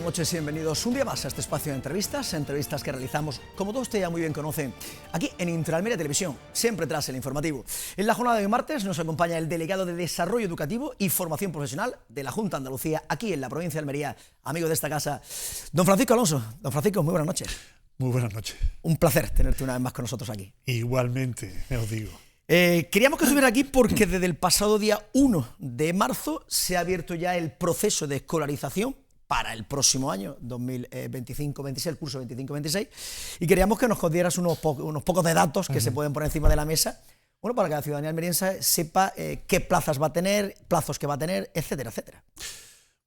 noches y bienvenidos un día más a este espacio de entrevistas que realizamos, como todos ustedes ya muy bien conocen, aquí en Interalmería Televisión, siempre tras el informativo. En la jornada de hoy martes nos acompaña el delegado de Desarrollo Educativo y Formación Profesional de la Junta de Andalucía, aquí en la provincia de Almería, amigo de esta casa, don Francisco Alonso. Don Francisco, muy buenas noches. Muy buenas noches. Un placer tenerte una vez más con nosotros aquí. Igualmente, os digo. Queríamos que estuviera aquí porque desde el pasado día 1 de marzo se ha abierto ya el proceso de escolarización para el próximo año, 2025-26, el curso 25-26, y queríamos que nos dieras unos pocos de datos que se pueden poner encima de la mesa, bueno, para que la ciudadanía almeriense sepa qué plazas va a tener, plazos que va a tener, etcétera, etcétera.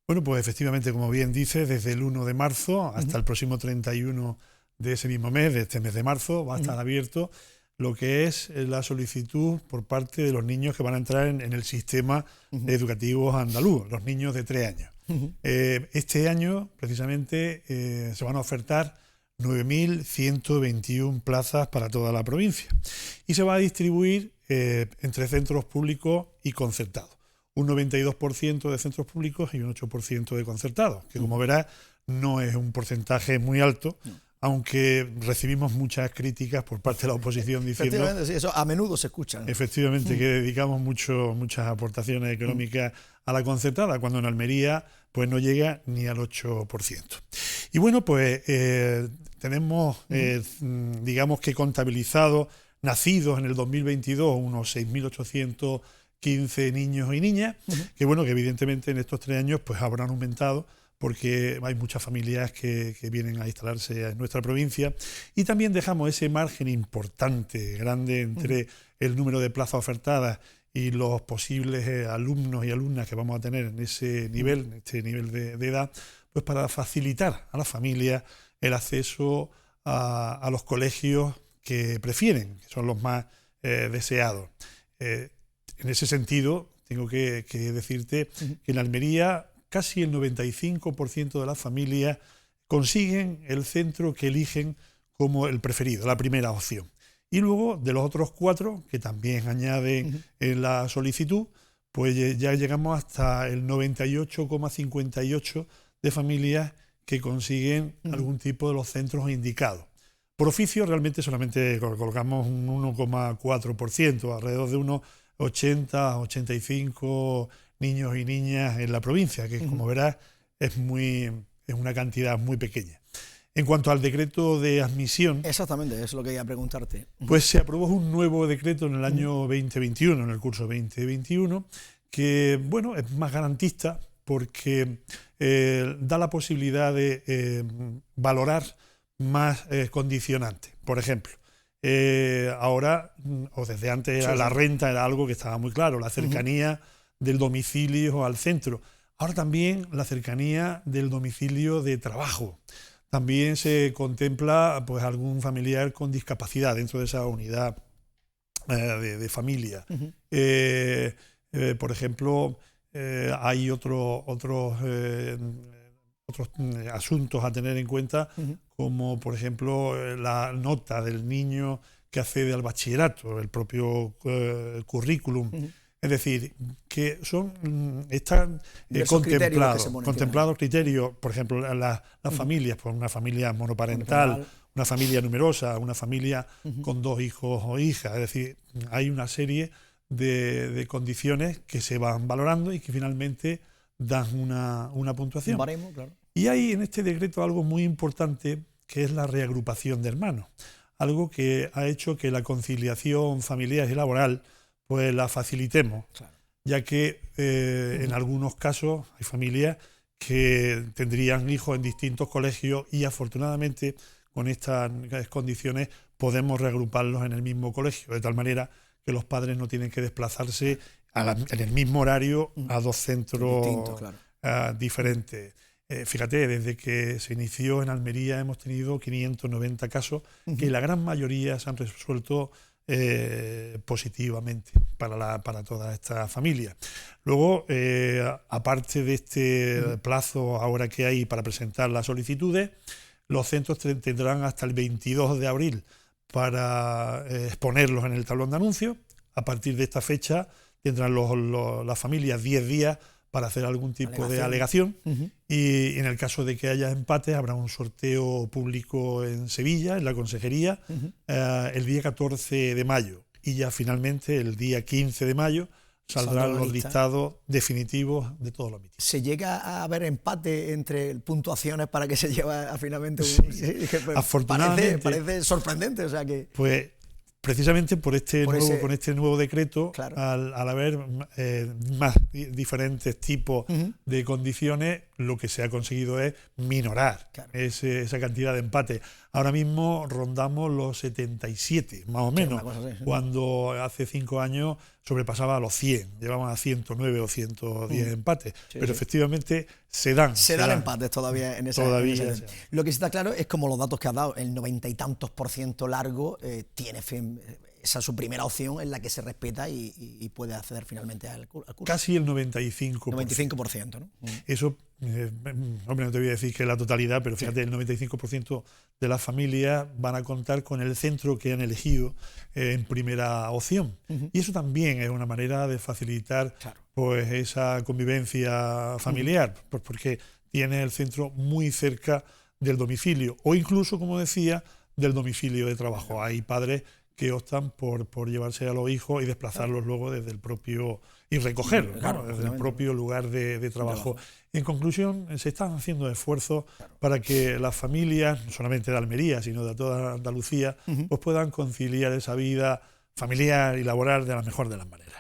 Bueno, pues efectivamente, como bien dice, desde el 1 de marzo hasta el próximo 31 de ese mismo mes, de este mes de marzo, va a estar abierto lo que es la solicitud por parte de los niños que van a entrar en el sistema educativo andaluz, los niños de 3 años. Este año, precisamente, se van a ofertar 9.121 plazas para toda la provincia y se va a distribuir entre centros públicos y concertados. Un 92% de centros públicos y un 8% de concertados, que como verás no es un porcentaje muy alto, aunque recibimos muchas críticas por parte de la oposición diciendo... Efectivamente, sí, eso a menudo se escucha. Efectivamente, que dedicamos muchas aportaciones económicas a la concertada, cuando en Almería pues no llega ni al 8%. Y bueno, pues tenemos, digamos que contabilizado, nacidos en el 2022, unos 6.815 niños y niñas, que bueno, que evidentemente en estos 3 años pues habrán aumentado, porque hay muchas familias que vienen a instalarse en nuestra provincia, y también dejamos ese margen importante, grande, entre el número de plazas ofertadas y los posibles alumnos y alumnas que vamos a tener en ese nivel, en este nivel de edad, pues para facilitar a las familias el acceso a los colegios que prefieren, que son los más deseados. En ese sentido, tengo que decirte que en Almería casi el 95% de las familias consiguen el centro que eligen como el preferido, la primera opción. Y luego, de los otros 4, que también añaden en la solicitud, pues ya llegamos hasta el 98,58% de familias que consiguen algún tipo de los centros indicados. Por oficio, realmente solamente colocamos un 1,4%, alrededor de unos 80, 85 niños y niñas en la provincia, que como verás es una cantidad muy pequeña. En cuanto al decreto de admisión... Exactamente, es lo que iba a preguntarte. Pues se aprobó un nuevo decreto en el año 2021, en el curso 2021, que bueno, es más garantista porque da la posibilidad de valorar más condicionantes. Por ejemplo, ahora, o desde antes, la renta era algo que estaba muy claro, la cercanía del domicilio al centro. Ahora también la cercanía del domicilio de trabajo. También se contempla pues algún familiar con discapacidad dentro de esa unidad de familia. Por ejemplo, hay otros asuntos a tener en cuenta, como por ejemplo la nota del niño que accede al bachillerato, el propio currículum. Es decir, que están contemplados criterios, por ejemplo, las familias, pues una familia monoparental, una familia numerosa, una familia con 2 hijos o hijas. Es decir, hay una serie de condiciones que se van valorando y que finalmente dan una puntuación. Baremo, claro. Y hay en este decreto algo muy importante, que es la reagrupación de hermanos. Algo que ha hecho que la conciliación familiar y laboral pues la facilitemos, claro, ya que en algunos casos hay familias que tendrían hijos en distintos colegios y afortunadamente con estas condiciones podemos reagruparlos en el mismo colegio, de tal manera que los padres no tienen que desplazarse en el mismo horario a 2 centros diferentes. Fíjate, desde que se inició en Almería hemos tenido 590 casos, que la gran mayoría se han resuelto positivamente para toda esta familia. Luego, aparte de este plazo ahora que hay para presentar las solicitudes, los centros tendrán hasta el 22 de abril para exponerlos en el tablón de anuncios. A partir de esta fecha tendrán las familias 10 días para hacer algún tipo de alegación. Y en el caso de que haya empate habrá un sorteo público en Sevilla, en la Consejería, el día 14 de mayo. Y ya finalmente el día 15 de mayo saldrán los listados definitivos de todos los mítines. ¿Se llega a ver empate entre puntuaciones para que se lleve finalmente un...? Sí. Afortunadamente. Parece sorprendente, o sea que... Pues precisamente con este nuevo decreto, claro, al haber más diferentes tipos de condiciones, lo que se ha conseguido es minorar esa cantidad de empates. Ahora mismo rondamos los 77, más o menos, cuando hace 5 años sobrepasaba a los 100, llevamos a 109 o 110 empates, pero efectivamente se dan empates todavía en esa. Lo que sí está claro es, como los datos que has dado, el 90 y tantos % largo tiene esa es su primera opción en la que se respeta y puede acceder finalmente al curso. Casi el 95%. 95%, ¿no? Eso, hombre, no te voy a decir que es la totalidad, pero fíjate, el 95% de las familias van a contar con el centro que han elegido en primera opción. Y eso también es una manera de facilitar pues esa convivencia familiar, pues porque tiene el centro muy cerca del domicilio, o incluso, como decía, del domicilio de trabajo. Hay padres que optan por llevarse a los hijos y desplazarlos luego desde el propio, y recogerlos, desde el propio lugar de trabajo. En conclusión, se están haciendo esfuerzos para que las familias, no solamente de Almería, sino de toda Andalucía, pues puedan conciliar esa vida familiar y laboral de la mejor de las maneras.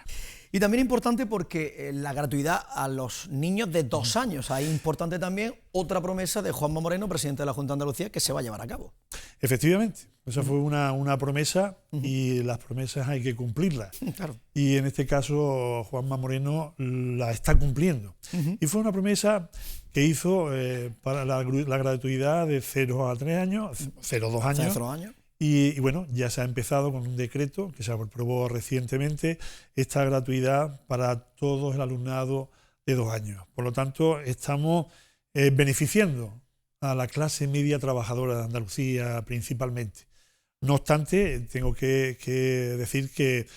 Y también importante porque la gratuidad a los niños de 2 años. Ahí importante también otra promesa de Juanma Moreno, presidente de la Junta de Andalucía, que se va a llevar a cabo. Efectivamente, esa fue una promesa y las promesas hay que cumplirlas. Y en este caso Juanma Moreno la está cumpliendo. Y fue una promesa que hizo para la gratuidad de 0 a 3 años, 0 a 2 años. 0 años. Y bueno, ya se ha empezado con un decreto que se aprobó recientemente, esta gratuidad para todo el alumnado de 2 años. Por lo tanto, estamos beneficiando a la clase media trabajadora de Andalucía principalmente. No obstante, tengo que decir que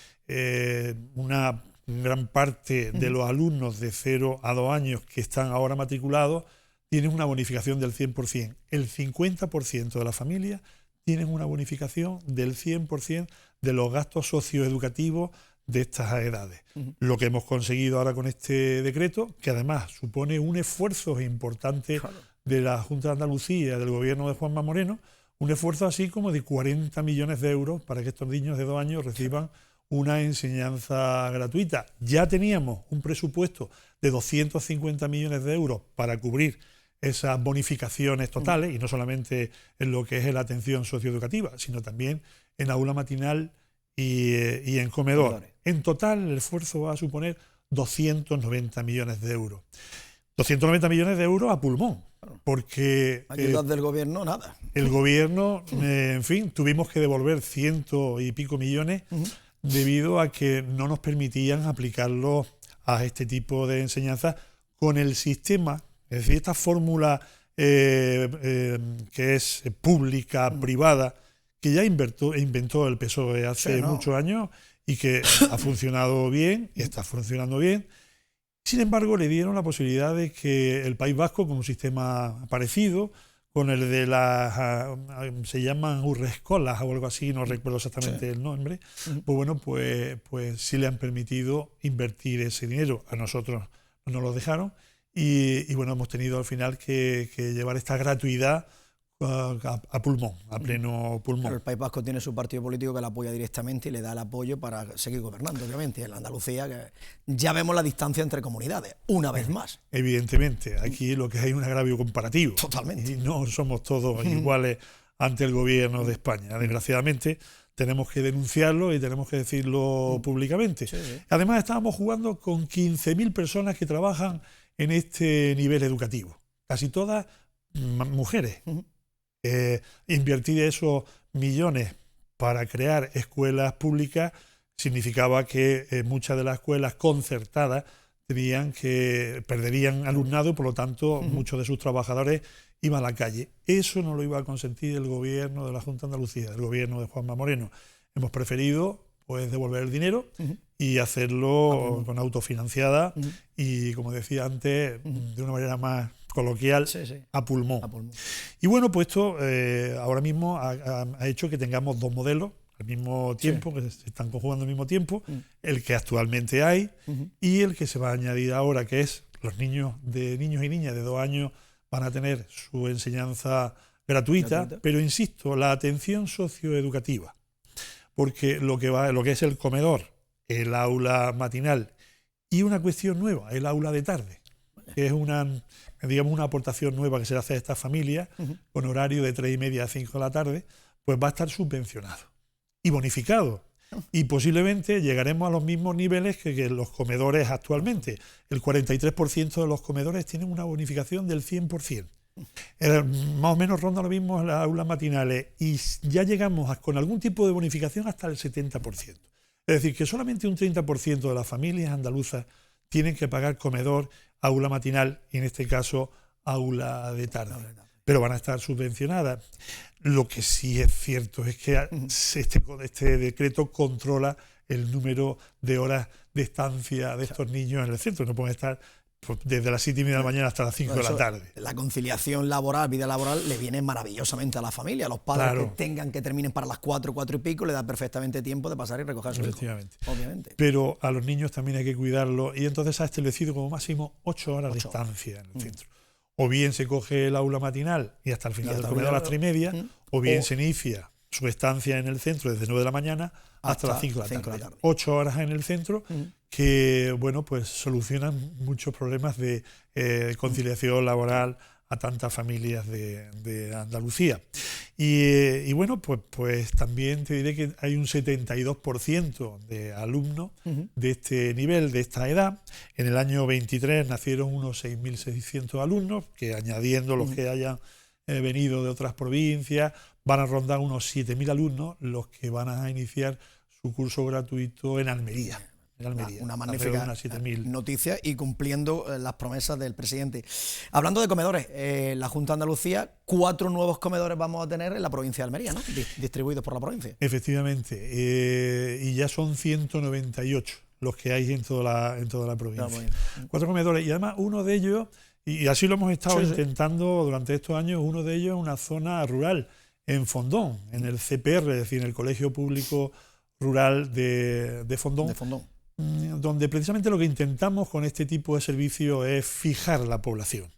una gran parte de los alumnos de 0 a 2 años que están ahora matriculados tienen una bonificación del 100%. El 50% de la familia tienen una bonificación del 100% de los gastos socioeducativos de estas edades. Lo que hemos conseguido ahora con este decreto, que además supone un esfuerzo importante de la Junta de Andalucía, del gobierno de Juanma Moreno, un esfuerzo así como de 40 millones de euros para que estos niños de 2 años reciban una enseñanza gratuita. Ya teníamos un presupuesto de 250 millones de euros para cubrir esas bonificaciones totales, y no solamente en lo que es la atención socioeducativa, sino también en aula matinal y en comedor. En total, el esfuerzo va a suponer 290 millones de euros. 290 millones de euros a pulmón, porque... Ayudas del gobierno, nada. El gobierno, en fin, tuvimos que devolver 100 y pico millones debido a que no nos permitían aplicarlo a este tipo de enseñanza con el sistema. Es decir, esta fórmula que es pública, privada, que ya inventó el PSOE hace muchos años y que ha funcionado bien y está funcionando bien. Sin embargo, le dieron la posibilidad de que el País Vasco, con un sistema parecido, con el de las, se llaman urrescolas o algo así, no recuerdo exactamente el nombre, pues bueno, pues sí le han permitido invertir ese dinero. A nosotros no nos lo dejaron. Y bueno, hemos tenido al final que llevar esta gratuidad a pulmón, a pleno pulmón. Pero el País Vasco tiene su partido político que la apoya directamente y le da el apoyo para seguir gobernando, obviamente. En la Andalucía, que ya vemos la distancia entre comunidades, una vez más. Evidentemente, aquí lo que hay es un agravio comparativo. Totalmente. Y no somos todos iguales ante el gobierno de España. Desgraciadamente, tenemos que denunciarlo y tenemos que decirlo públicamente. Además, estábamos jugando con 15.000 personas que trabajan en este nivel educativo, casi todas mujeres. Invertir esos millones para crear escuelas públicas significaba que muchas de las escuelas concertadas perderían alumnado y por lo tanto muchos de sus trabajadores iban a la calle. Eso no lo iba a consentir el gobierno de la Junta de Andalucía, el gobierno de Juanma Moreno. Hemos preferido pues devolver el dinero y hacerlo con autofinanciada y, como decía antes, de una manera más coloquial, a pulmón. Y bueno, pues esto ahora mismo ha hecho que tengamos dos modelos al mismo tiempo, que se están conjugando al mismo tiempo, el que actualmente hay y el que se va a añadir ahora, que es los niños y niñas de 2 años van a tener su enseñanza gratuita, pero insisto, la atención socioeducativa, porque lo que es el comedor, el aula matinal y una cuestión nueva, el aula de tarde, que es una aportación nueva que se le hace a esta familia con horario de 3:30 a 5 de la tarde, pues va a estar subvencionado y bonificado. Y posiblemente llegaremos a los mismos niveles que los comedores actualmente. El 43% de los comedores tienen una bonificación del 100%. Más o menos ronda lo mismo en las aulas matinales y ya llegamos con algún tipo de bonificación hasta el 70%. Es decir, que solamente un 30% de las familias andaluzas tienen que pagar comedor, aula matinal y en este caso aula de tarde. Pero van a estar subvencionadas. Lo que sí es cierto es que este decreto controla el número de horas de estancia de estos niños en el centro. No pueden estar desde las 7:30 de la mañana hasta las 5 de la tarde. La conciliación laboral, vida laboral, le viene maravillosamente a la familia. A los padres que terminen para las 4 y pico, le da perfectamente tiempo de pasar y recoger a sus hijos. Obviamente. Pero a los niños también hay que cuidarlos y entonces se ha establecido como máximo 8 horas de estancia en el centro. O bien se coge el aula matinal y hasta el final del comedor a las 3:30, o bien se inicia su estancia en el centro desde 9 de la mañana hasta las 5 de la tarde. 8 horas en el centro que, bueno, pues solucionan muchos problemas de conciliación laboral a tantas familias de Andalucía. Y bueno, pues también te diré que hay un 72% de alumnos de este nivel, de esta edad. En el año 23 nacieron unos 6.600 alumnos, que añadiendo los que hayan venido de otras provincias, van a rondar unos 7.000 alumnos los que van a iniciar su curso gratuito en Almería. Una magnífica noticia y cumpliendo las promesas del presidente. Hablando de comedores, la Junta de Andalucía, 4 nuevos comedores vamos a tener en la provincia de Almería, ¿no? Distribuidos por la provincia. Efectivamente, y ya son 198 los que hay en toda la provincia. 4 comedores, y además uno de ellos, y así lo hemos estado intentando durante estos años, uno de ellos es una zona rural, en Fondón, en el CPR, es decir, en el Colegio Público Rural de Fondón. Donde precisamente lo que intentamos con este tipo de servicio es fijar la población.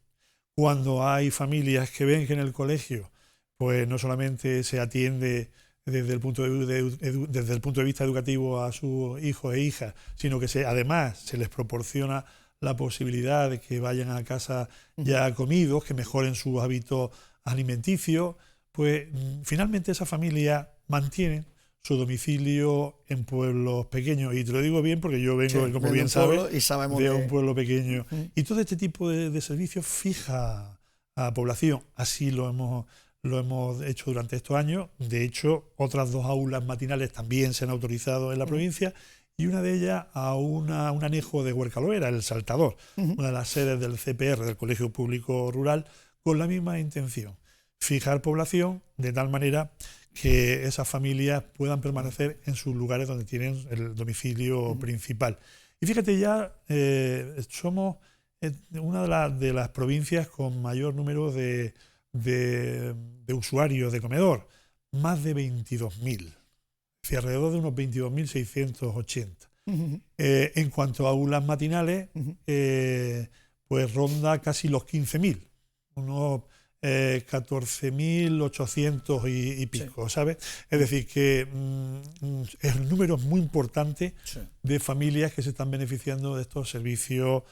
Cuando hay familias que ven que en el colegio pues no solamente se atiende desde el punto de vista educativo a sus hijos e hijas, sino que además se les proporciona la posibilidad de que vayan a casa ya comidos, que mejoren sus hábitos alimenticios, pues finalmente esa familia mantiene su domicilio en pueblos pequeños. Y te lo digo bien porque yo vengo, como bien sabes, de un pueblo pequeño. Y todo este tipo de servicios fija a la población. Así lo hemos hecho durante estos años. De hecho, otras 2 aulas matinales también se han autorizado en la provincia y una de ellas a un anejo de Huercaloera, El Saltador, una de las sedes del CPR, del Colegio Público Rural, con la misma intención. Fijar población de tal manera que esas familias puedan permanecer en sus lugares donde tienen el domicilio principal. Y fíjate, ya somos una de las provincias con mayor número de usuarios de comedor, más de 22.000, es decir, alrededor de unos 22.680. En cuanto a aulas matinales, pues ronda casi los 15.000, unos 14.800 y pico, ¿sabes? Es decir, que el número es muy importante de familias que se están beneficiando de estos servicios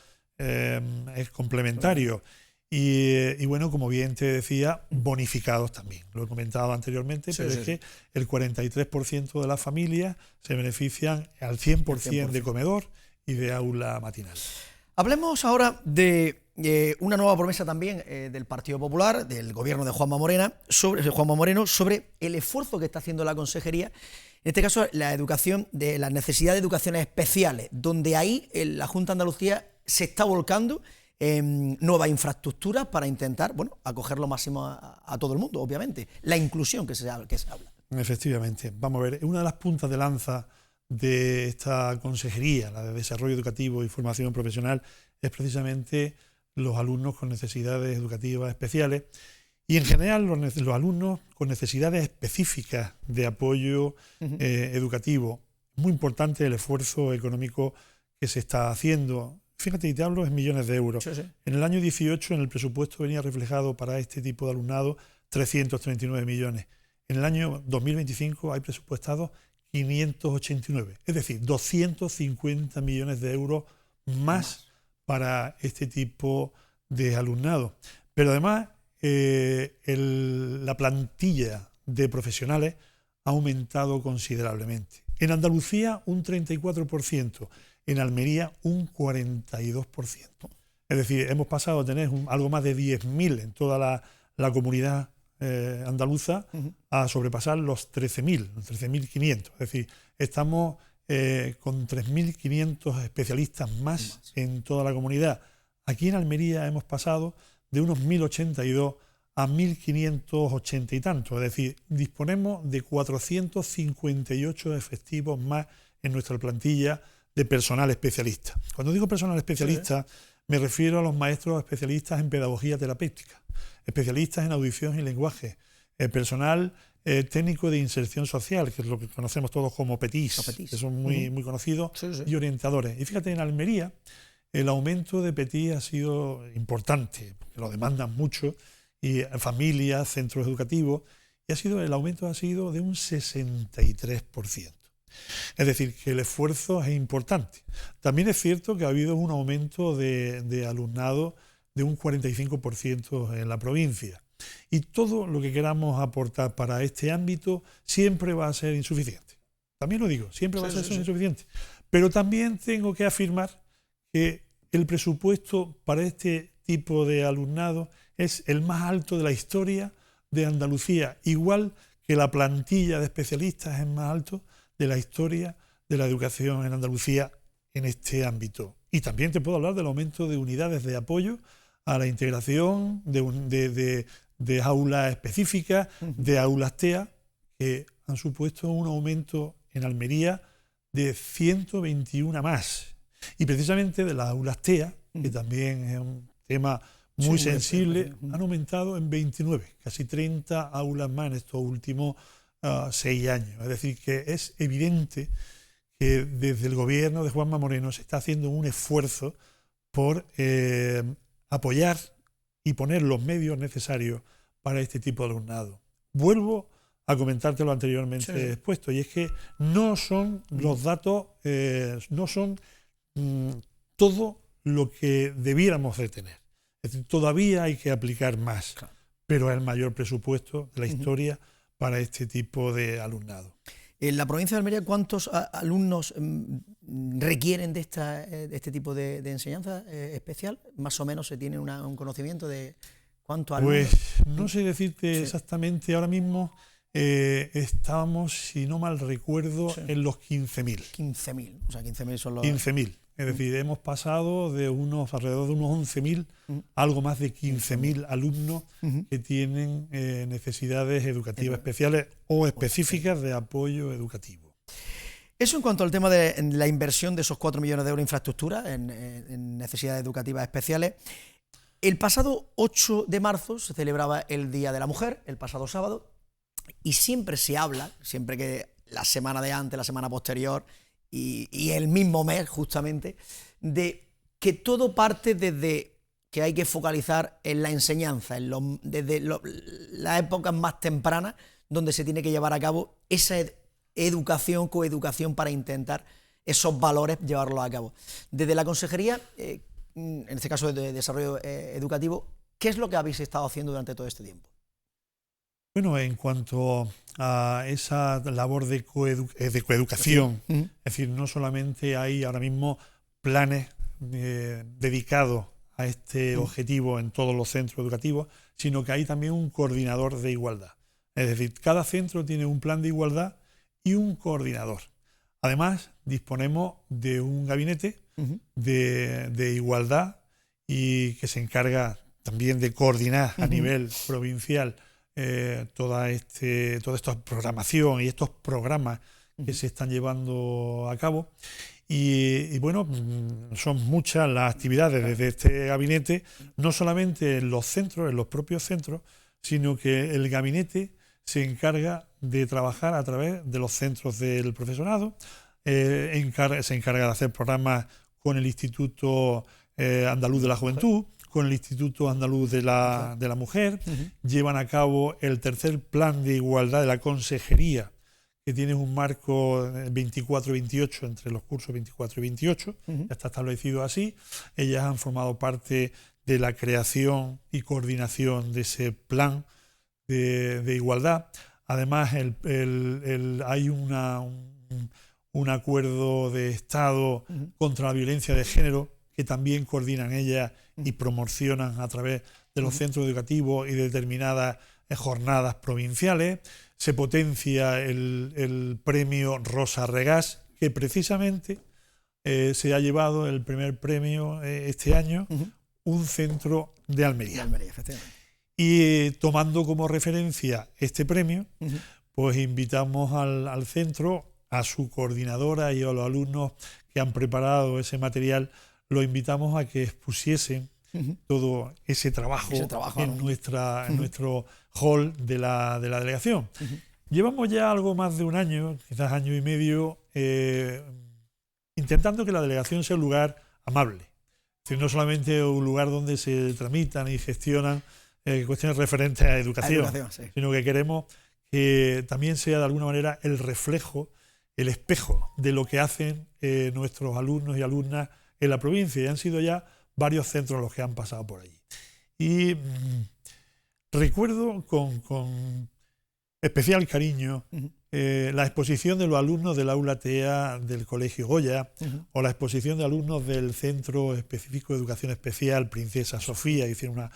complementarios. Y bueno, como bien te decía, bonificados también. Lo he comentado anteriormente, pero es que el 43% de las familias se benefician al 100% de comedor y de aula matinal. Hablemos ahora de una nueva promesa también del Partido Popular, del gobierno de Juanma Moreno, sobre el esfuerzo que está haciendo la Consejería, en este caso la educación, de la necesidad de educaciones especiales, donde ahí la Junta de Andalucía se está volcando en nuevas infraestructuras para intentar, bueno, acoger lo máximo a todo el mundo, obviamente. La inclusión que se habla. Efectivamente. Vamos a ver, una de las puntas de lanza de esta consejería, la de Desarrollo Educativo y Formación Profesional, es precisamente los alumnos con necesidades educativas especiales y en general los alumnos con necesidades específicas de apoyo educativo. Muy importante el esfuerzo económico que se está haciendo. Fíjate, y te hablo en millones de euros. Sí, sí. En el año 18 en el presupuesto venía reflejado para este tipo de alumnado 339 millones. En el año 2025 hay presupuestados 589, es decir, 250 millones de euros más para este tipo de alumnado. Pero además la plantilla de profesionales ha aumentado considerablemente. En Andalucía un 34%, en Almería un 42%. Es decir, hemos pasado a tener algo más de 10.000 en toda la comunidad andaluza a sobrepasar los 13.500. Es decir, estamos con 3.500 especialistas más en toda la comunidad. Aquí en Almería hemos pasado de unos 1.082 a 1.580 y tantos. Es decir, disponemos de 458 efectivos más en nuestra plantilla de personal especialista. Cuando digo personal especialista, me refiero a los maestros especialistas en pedagogía terapéutica, especialistas en audición y lenguaje, personal técnico de inserción social, que es lo que conocemos todos como PETIS, que son muy conocidos, y orientadores. Y fíjate, en Almería el aumento de PETIS ha sido importante, porque lo demandan mucho, y familias, centros educativos, y el aumento ha sido de un 63%. Es decir, que el esfuerzo es importante. También es cierto que ha habido un aumento de alumnado de un 45% en la provincia. Y todo lo que queramos aportar para este ámbito siempre va a ser insuficiente. También lo digo, siempre va a ser insuficiente. Pero también tengo que afirmar que el presupuesto para este tipo de alumnado es el más alto de la historia de Andalucía, igual que la plantilla de especialistas es más alto de la historia de la educación en Andalucía en este ámbito. Y también te puedo hablar del aumento de unidades de apoyo a la integración de aulas específicas, de aulas TEA, que han supuesto un aumento en Almería de 121 más. Y precisamente de las aulas TEA, que también es un tema muy sensible, han aumentado en 29, casi 30 aulas más en estos últimos 6 años. Es decir, que es evidente que desde el gobierno de Juanma Moreno se está haciendo un esfuerzo por apoyar y poner los medios necesarios para este tipo de alumnado. Vuelvo a comentarte lo anteriormente expuesto, y es que no son los datos, no son todo lo que debiéramos de tener. Es decir, todavía hay que aplicar más, pero es el mayor presupuesto de la historia para este tipo de alumnado. En la provincia de Almería, ¿cuántos alumnos requieren de este tipo de enseñanza especial? Más o menos se tiene un conocimiento de cuántos alumnos. Pues no sé decirte exactamente, ahora mismo estábamos, si no mal recuerdo, en los 15.000. 15.000, o sea, 15.000 son los... 15.000. Es decir, hemos pasado de alrededor de unos 11.000, algo más de 15.000 alumnos que tienen necesidades educativas especiales o específicas de apoyo educativo. Eso en cuanto al tema de la inversión de esos 4 millones de euros en infraestructura, en necesidades educativas especiales. El pasado 8 de marzo se celebraba el Día de la Mujer, el pasado sábado, y siempre se habla, siempre que la semana de antes, la semana posterior, y el mismo mes justamente, de que todo parte desde que hay que focalizar en la enseñanza, desde las épocas más tempranas, donde se tiene que llevar a cabo esa educación, coeducación, para intentar esos valores llevarlos a cabo. Desde la consejería, en este caso de desarrollo educativo, ¿qué es lo que habéis estado haciendo durante todo este tiempo? Bueno, en cuanto a esa labor de coeducación, es decir, no solamente hay ahora mismo planes dedicados a este objetivo en todos los centros educativos, sino que hay también un coordinador de igualdad. Es decir, cada centro tiene un plan de igualdad y un coordinador. Además, disponemos de un gabinete de igualdad y que se encarga también de coordinar a nivel provincial toda esta programación y estos programas que se están llevando a cabo. Y bueno, son muchas las actividades desde este gabinete, no solamente en los centros, en los propios centros, sino que el gabinete se encarga de trabajar a través de los centros del profesorado, se encarga de hacer programas con el Instituto Andaluz de la Juventud, con el Instituto Andaluz de la Mujer, llevan a cabo el tercer plan de igualdad de la Consejería, que tiene un marco 24-28 entre los cursos 24 y 28, ya está establecido así. Ellas han formado parte de la creación y coordinación de ese plan de igualdad. Además, hay un acuerdo de Estado contra la violencia de género que también coordinan ellas y promocionan a través de los centros educativos y de determinadas jornadas provinciales. Se potencia el premio Rosa Regás, que precisamente se ha llevado el primer premio este año, un centro de Almería. Efectivamente. Y tomando como referencia este premio, pues invitamos al centro, a su coordinadora y a los alumnos que han preparado ese material, los invitamos a que expusiesen todo ese trabajo en nuestro hall de la delegación. Llevamos ya algo más de un año, quizás año y medio, intentando que la delegación sea un lugar amable. Es decir, no solamente un lugar donde se tramitan y gestionan cuestiones referentes a educación, sino que queremos que también sea de alguna manera el reflejo, el espejo de lo que hacen nuestros alumnos y alumnas en la provincia. Y han sido ya varios centros los que han pasado por allí. Y recuerdo con especial cariño la exposición de los alumnos del aula TEA del Colegio Goya, o la exposición de alumnos del Centro Específico de Educación Especial Princesa Sofía. Hicieron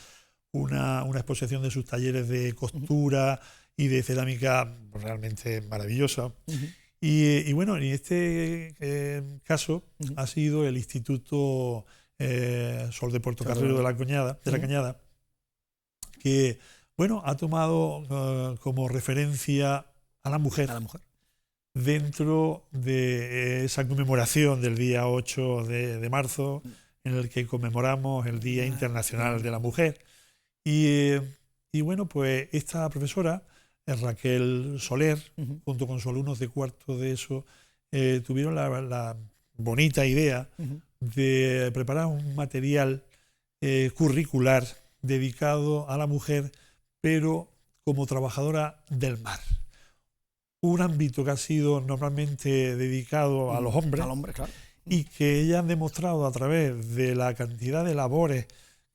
una exposición de sus talleres de costura y de cerámica realmente maravillosa. Y bueno, en este caso ha sido el Instituto Sol de Portocarrero de la Cañada, que bueno, ha tomado como referencia a la mujer dentro de esa conmemoración del día 8 de marzo, en el que conmemoramos el Día Internacional de la Mujer. Y bueno, pues esta profesora, Raquel Soler, junto con sus alumnos de cuarto de ESO, tuvieron la bonita idea de preparar un material curricular dedicado a la mujer, pero como trabajadora del mar. Un ámbito que ha sido normalmente dedicado a los hombres, claro. Y que ellas han demostrado a través de la cantidad de labores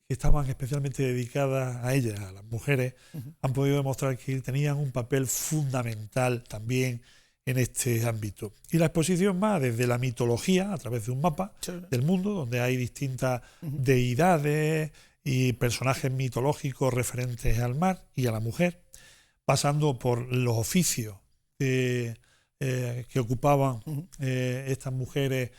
que estaban especialmente dedicadas a ellas, a las mujeres, han podido demostrar que tenían un papel fundamental también en este ámbito. Y la exposición va desde la mitología, a través de un mapa del mundo, donde hay distintas deidades y personajes mitológicos referentes al mar y a la mujer, pasando por los oficios que ocupaban estas mujeres,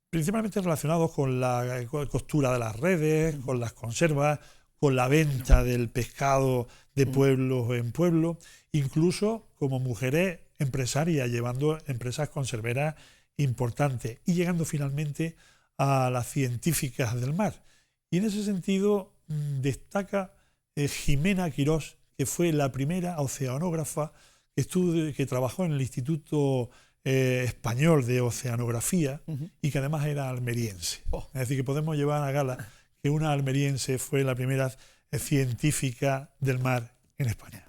principalmente relacionados con la costura de las redes, con las conservas, con la venta del pescado de pueblo en pueblo, incluso como mujeres empresarias, llevando empresas conserveras importantes y llegando finalmente a las científicas del mar. Y en ese sentido destaca Jimena Quirós, que fue la primera oceanógrafa que trabajó en el Instituto Español de Oceanografía y que además era almeriense. Es decir, que podemos llevar a gala que una almeriense fue la primera científica del mar en España.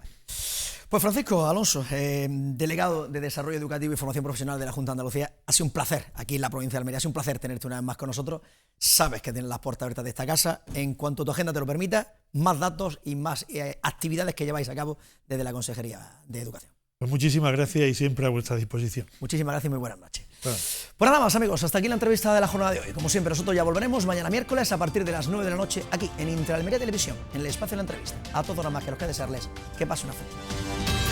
Pues Francisco Alonso, delegado de Desarrollo Educativo y Formación Profesional de la Junta de Andalucía, ha sido un placer aquí en la provincia de Almería, ha sido un placer tenerte una vez más con nosotros. Sabes que tienes las puertas abiertas de esta casa. En cuanto tu agenda te lo permita, más datos y más actividades que lleváis a cabo desde la Consejería de Educación. Pues muchísimas gracias y siempre a vuestra disposición. Muchísimas gracias y muy buenas noches. Bueno. Pues nada más, amigos, hasta aquí la entrevista de la jornada de hoy. Como siempre, nosotros ya volveremos mañana miércoles a partir de las 9 de la noche aquí en Inter Almería Televisión, en el espacio de la entrevista. A todos nada más que nos queda desearles que pase una feliz.